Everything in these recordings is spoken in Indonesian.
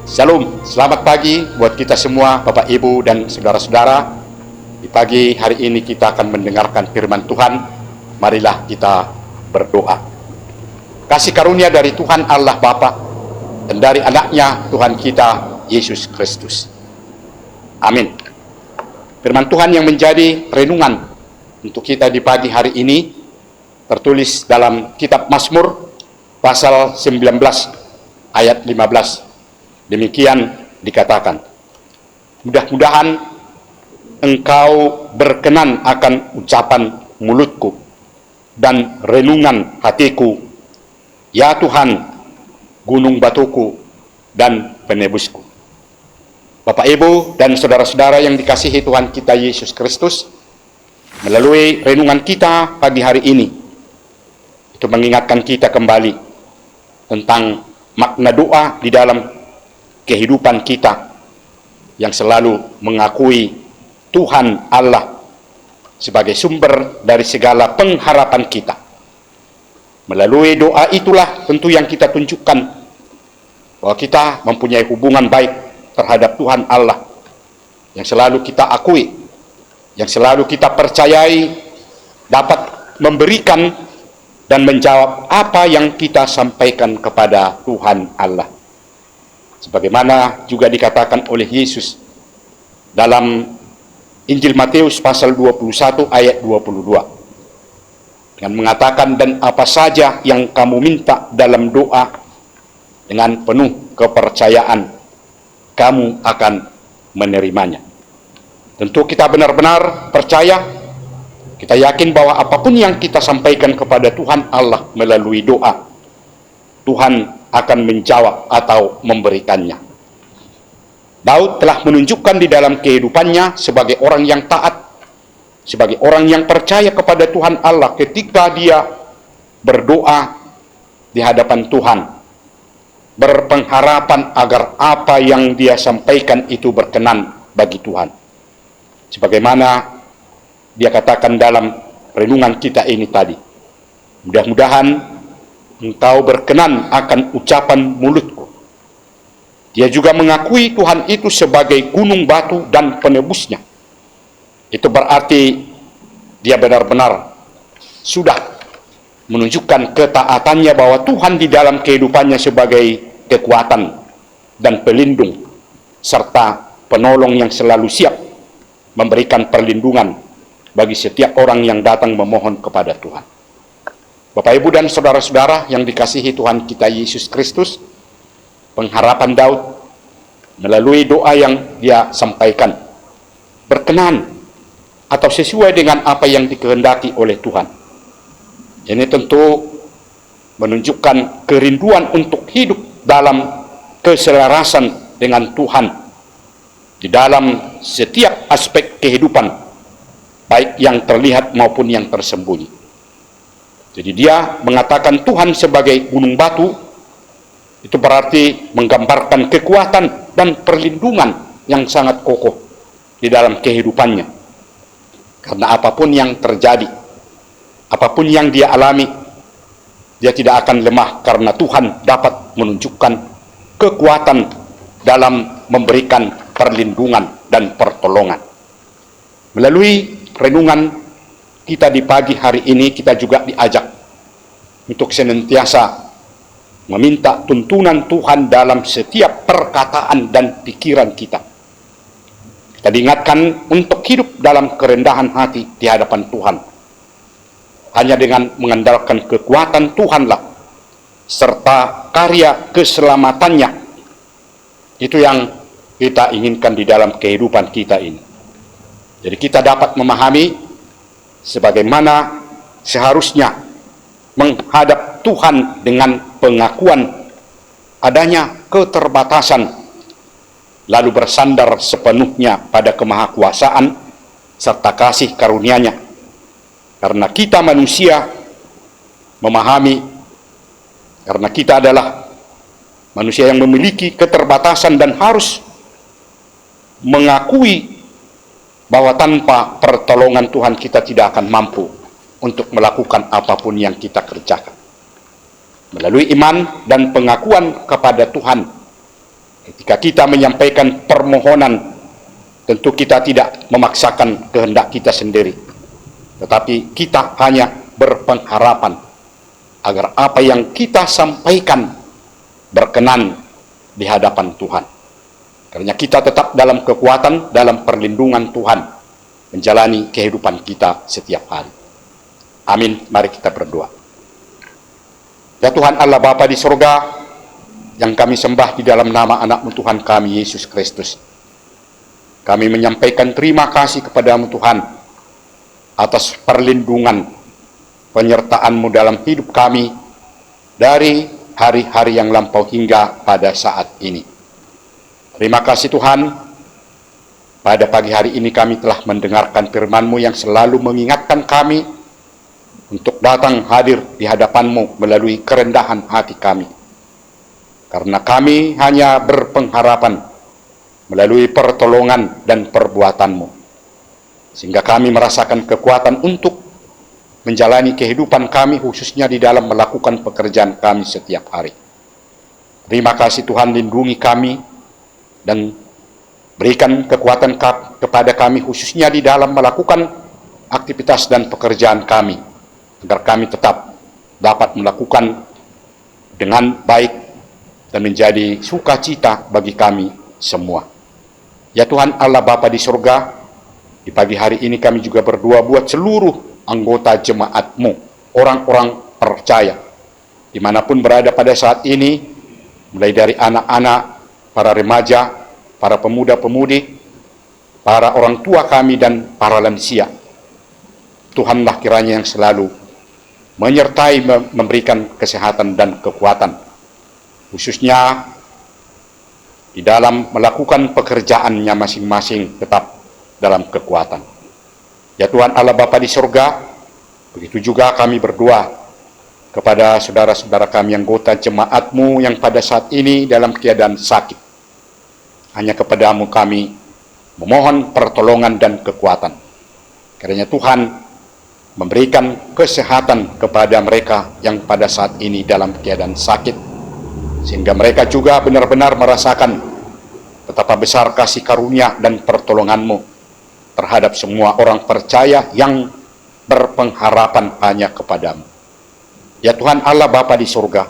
Shalom, selamat pagi buat kita semua, Bapak, Ibu, dan saudara-saudara. Di pagi hari ini kita akan mendengarkan firman Tuhan. Marilah kita berdoa. Kasih karunia dari Tuhan Allah Bapa dan dari anaknya Tuhan kita Yesus Kristus. Amin. Firman Tuhan yang menjadi renungan untuk kita di pagi hari ini tertulis dalam kitab Mazmur pasal 19 ayat 15. Demikian dikatakan, mudah-mudahan engkau berkenan akan ucapan mulutku dan renungan hatiku, ya Tuhan, gunung batuku dan penebusku. Bapak, Ibu, dan saudara-saudara yang dikasihi Tuhan kita Yesus Kristus, melalui renungan kita pagi hari ini, itu mengingatkan kita kembali tentang makna doa di dalam kehidupan kita yang selalu mengakui Tuhan Allah sebagai sumber dari segala pengharapan kita. Melalui doa itulah tentu yang kita tunjukkan bahwa kita mempunyai hubungan baik terhadap Tuhan Allah yang selalu kita akui, yang selalu kita percayai dapat memberikan dan menjawab apa yang kita sampaikan kepada Tuhan Allah. Sebagaimana juga dikatakan oleh Yesus dalam Injil Matius pasal 21 ayat 22. Dengan mengatakan, dan apa saja yang kamu minta dalam doa, dengan penuh kepercayaan, kamu akan menerimanya. Tentu kita benar-benar percaya, kita yakin bahwa apapun yang kita sampaikan kepada Tuhan Allah melalui doa, Tuhan akan menjawab atau memberikannya. Daud telah menunjukkan di dalam kehidupannya sebagai orang yang taat, sebagai orang yang percaya kepada Tuhan Allah ketika dia berdoa di hadapan Tuhan, berpengharapan agar apa yang dia sampaikan itu berkenan bagi Tuhan. Sebagaimana dia katakan dalam renungan kita ini tadi, mudah-mudahan engkau berkenan akan ucapan mulutku. Dia juga mengakui Tuhan itu sebagai gunung batu dan penebusnya. Itu berarti dia benar-benar sudah menunjukkan ketaatannya bahwa Tuhan di dalam kehidupannya sebagai kekuatan dan pelindung serta penolong yang selalu siap memberikan perlindungan bagi setiap orang yang datang memohon kepada Tuhan. Bapak, Ibu, dan saudara-saudara yang dikasihi Tuhan kita Yesus Kristus, pengharapan Daud melalui doa yang dia sampaikan berkenan atau sesuai dengan apa yang dikehendaki oleh Tuhan. Ini tentu menunjukkan kerinduan untuk hidup dalam keselarasan dengan Tuhan di dalam setiap aspek kehidupan, baik yang terlihat maupun yang tersembunyi. Jadi dia mengatakan Tuhan sebagai gunung batu, itu berarti menggambarkan kekuatan dan perlindungan yang sangat kokoh di dalam kehidupannya. Karena apapun yang terjadi, apapun yang dia alami, dia tidak akan lemah karena Tuhan dapat menunjukkan kekuatan dalam memberikan perlindungan dan pertolongan. Melalui renungan kita di pagi hari ini, kita juga diajak untuk senantiasa meminta tuntunan Tuhan dalam setiap perkataan dan pikiran kita. Kita diingatkan untuk hidup dalam kerendahan hati di hadapan Tuhan. Hanya dengan mengandalkan kekuatan Tuhanlah serta karya keselamatannya, itu yang kita inginkan di dalam kehidupan kita ini. Jadi kita dapat memahami sebagaimana seharusnya menghadap Tuhan dengan pengakuan adanya keterbatasan, lalu bersandar sepenuhnya pada kemahakuasaan serta kasih karunia-Nya. Karena kita manusia memahami, karena kita adalah manusia yang memiliki keterbatasan dan harus mengakui bahwa tanpa pertolongan Tuhan kita tidak akan mampu untuk melakukan apapun yang kita kerjakan. Melalui iman dan pengakuan kepada Tuhan, Ketika kita menyampaikan permohonan, tentu kita tidak memaksakan kehendak kita sendiri, tetapi kita hanya berpengharapan agar apa yang kita sampaikan berkenan di hadapan Tuhan. Karena kita tetap dalam kekuatan, dalam perlindungan Tuhan, menjalani kehidupan kita setiap hari. Amin. Mari kita berdoa. Ya Tuhan Allah Bapa di surga, yang kami sembah di dalam nama anak-Mu Tuhan kami, Yesus Kristus. Kami menyampaikan terima kasih kepada-Mu Tuhan, atas perlindungan, penyertaan-Mu dalam hidup kami, dari hari-hari yang lampau hingga pada saat ini. Terima kasih Tuhan, pada pagi hari ini kami telah mendengarkan firman-Mu yang selalu mengingatkan kami, untuk datang hadir di hadapan-Mu melalui kerendahan hati kami. Karena kami hanya berpengharapan melalui pertolongan dan perbuatan-Mu, sehingga kami merasakan kekuatan untuk menjalani kehidupan kami, khususnya di dalam melakukan pekerjaan kami setiap hari. Terima kasih Tuhan, lindungi kami dan berikan kekuatan kepada kami, khususnya di dalam melakukan aktivitas dan pekerjaan kami, agar kami tetap dapat melakukan dengan baik dan menjadi sukacita bagi kami semua. Ya Tuhan Allah Bapa di surga, di pagi hari ini kami juga berdoa buat seluruh anggota jemaat-Mu, orang-orang percaya, dimanapun berada pada saat ini, mulai dari anak-anak, para remaja, para pemuda-pemudi, para orang tua kami, dan para lansia. Tuhanlah kiranya yang selalu menyertai, memberikan kesehatan dan kekuatan, khususnya di dalam melakukan pekerjaannya masing-masing tetap dalam kekuatan. Ya Tuhan Allah Bapa di surga, begitu juga kami berdoa kepada saudara-saudara kami anggota jemaat-Mu yang pada saat ini dalam keadaan sakit. Hanya kepada-Mu kami memohon pertolongan dan kekuatan. Kiranya Tuhan memberikan kesehatan kepada mereka yang pada saat ini dalam keadaan sakit, sehingga mereka juga benar-benar merasakan betapa besar kasih karunia dan pertolongan-Mu terhadap semua orang percaya yang berpengharapan hanya kepada-Mu. Ya Tuhan Allah Bapa di surga,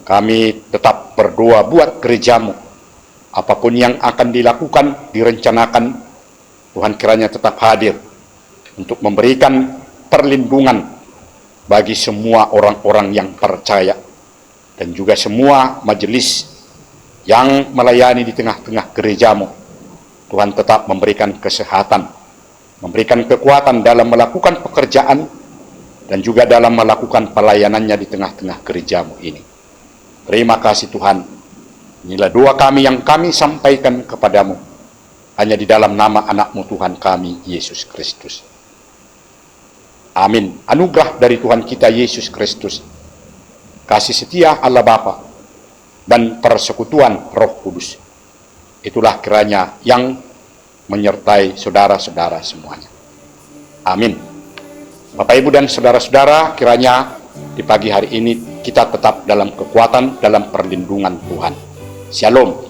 kami tetap berdoa buat gereja-Mu. Apapun yang akan dilakukan, direncanakan, Tuhan kiranya tetap hadir untuk memberikan perlindungan bagi semua orang-orang yang percaya, dan juga semua majelis yang melayani di tengah-tengah gereja-Mu. Tuhan tetap memberikan kesehatan, memberikan kekuatan dalam melakukan pekerjaan, dan juga dalam melakukan pelayanannya di tengah-tengah gereja-Mu ini. Terima kasih Tuhan. Inilah doa kami yang kami sampaikan kepada-Mu, hanya di dalam nama anak-Mu Tuhan kami, Yesus Kristus. Amin. Anugerah dari Tuhan kita Yesus Kristus, kasih setia Allah Bapa, dan persekutuan Roh Kudus, itulah kiranya yang menyertai saudara-saudara semuanya. Amin. Bapak, Ibu, dan saudara-saudara, kiranya di pagi hari ini kita tetap dalam kekuatan, dalam perlindungan Tuhan. Shalom.